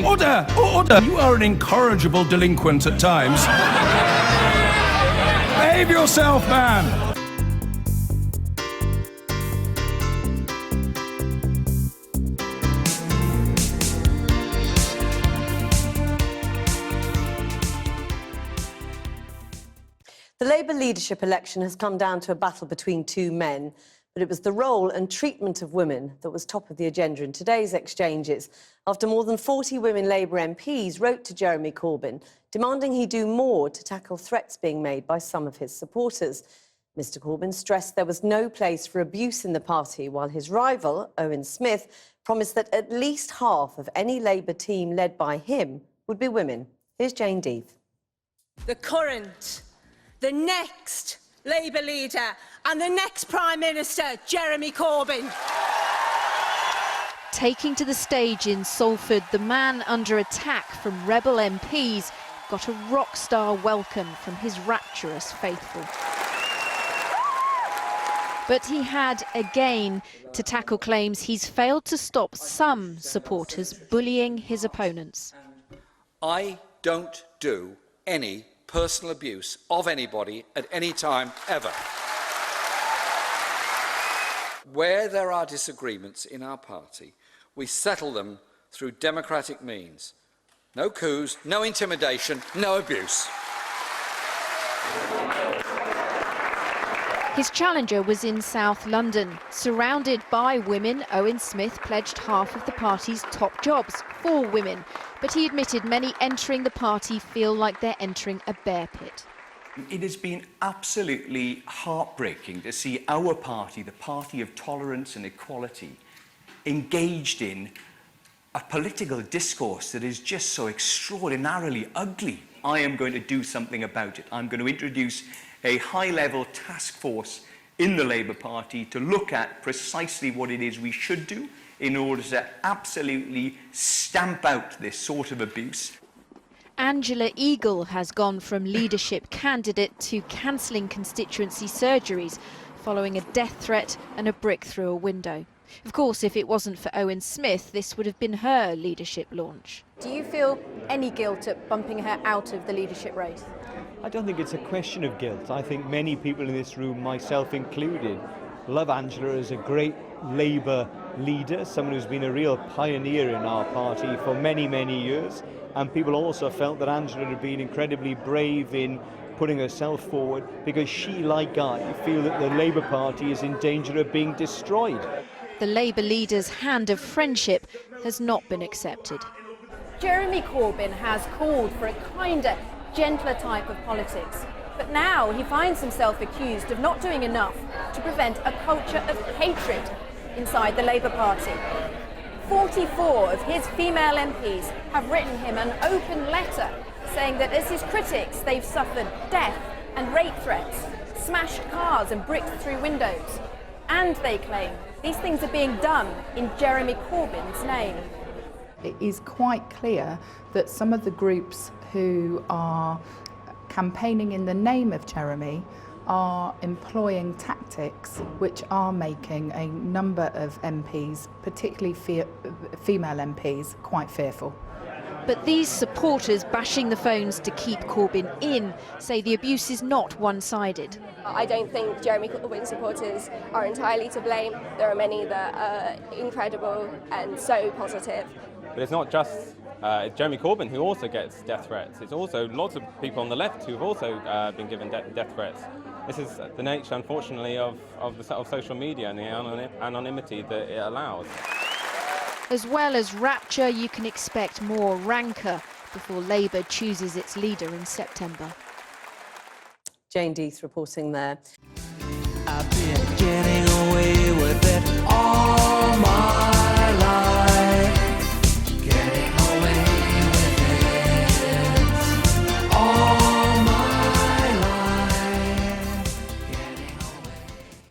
Order! Order! You are an incorrigible delinquent at times. Behave yourself, man! The Labour leadership election has come down to a battle between two men, but it was the role and treatment of women that was top of the agenda in today's exchanges, after more than 40 women Labour MPs wrote to Jeremy Corbyn, demanding he do more to tackle threats being made by some of his supporters. Mr Corbyn stressed there was no place for abuse in the party, while his rival, Owen Smith, promised that at least half of any Labour team led by him would be women. Here's Jane Deeth. The next Labour leader and the next Prime Minister, Jeremy Corbyn. Taking to the stage in Salford, the man under attack from rebel MPs got a rock-star welcome from his rapturous faithful. But he had, again, to tackle claims he's failed to stop some supporters bullying his opponents. I don't do any personal abuse of anybody at any time, ever. Where there are disagreements in our party, we settle them through democratic means. No coups, no intimidation, no abuse. His challenger was in South London. Surrounded by women, Owen Smith pledged half of the party's top jobs for women. But he admitted many entering the party feel like they're entering a bear pit. It has been absolutely heartbreaking to see our party, the party of tolerance and equality, engaged in a political discourse that is just so extraordinarily ugly. I am going to do something about it. I'm going to introduce a high-level task force in the Labour Party to look at precisely what it is we should do in order to absolutely stamp out this sort of abuse. Angela Eagle has gone from leadership candidate to cancelling constituency surgeries following a death threat and a brick through a window. Of course, if it wasn't for Owen Smith, this would have been her leadership launch. Do you feel any guilt at bumping her out of the leadership race? I don't think it's a question of guilt. I think many people in this room, myself included, love Angela as a great Labour leader, someone who's been a real pioneer in our party for many, many years. And people also felt that Angela had been incredibly brave in putting herself forward because she, like I, feel that the Labour Party is in danger of being destroyed. The Labour leader's hand of friendship has not been accepted. Jeremy Corbyn has called for a kinder, gentler type of politics. But now he finds himself accused of not doing enough to prevent a culture of hatred inside the Labour Party. 44 of his female MPs have written him an open letter saying that as his critics they've suffered death and rape threats, smashed cars and bricked through windows. And they claim these things are being done in Jeremy Corbyn's name. It is quite clear that some of the groups who are campaigning in the name of Jeremy are employing tactics which are making a number of MPs, particularly female MPs, quite fearful. But these supporters bashing the phones to keep Corbyn in say the abuse is not one-sided. I don't think Jeremy Corbyn supporters are entirely to blame. There are many that are incredible and so positive. But it's not just Jeremy Corbyn who also gets death threats. It's also lots of people on the left who have also been given death threats. This is the nature, unfortunately, of social media and the anonymity that it allows. As well as rapture, you can expect more rancour before Labour chooses its leader in September. Jane Deeth reporting there. I've been getting away with it all my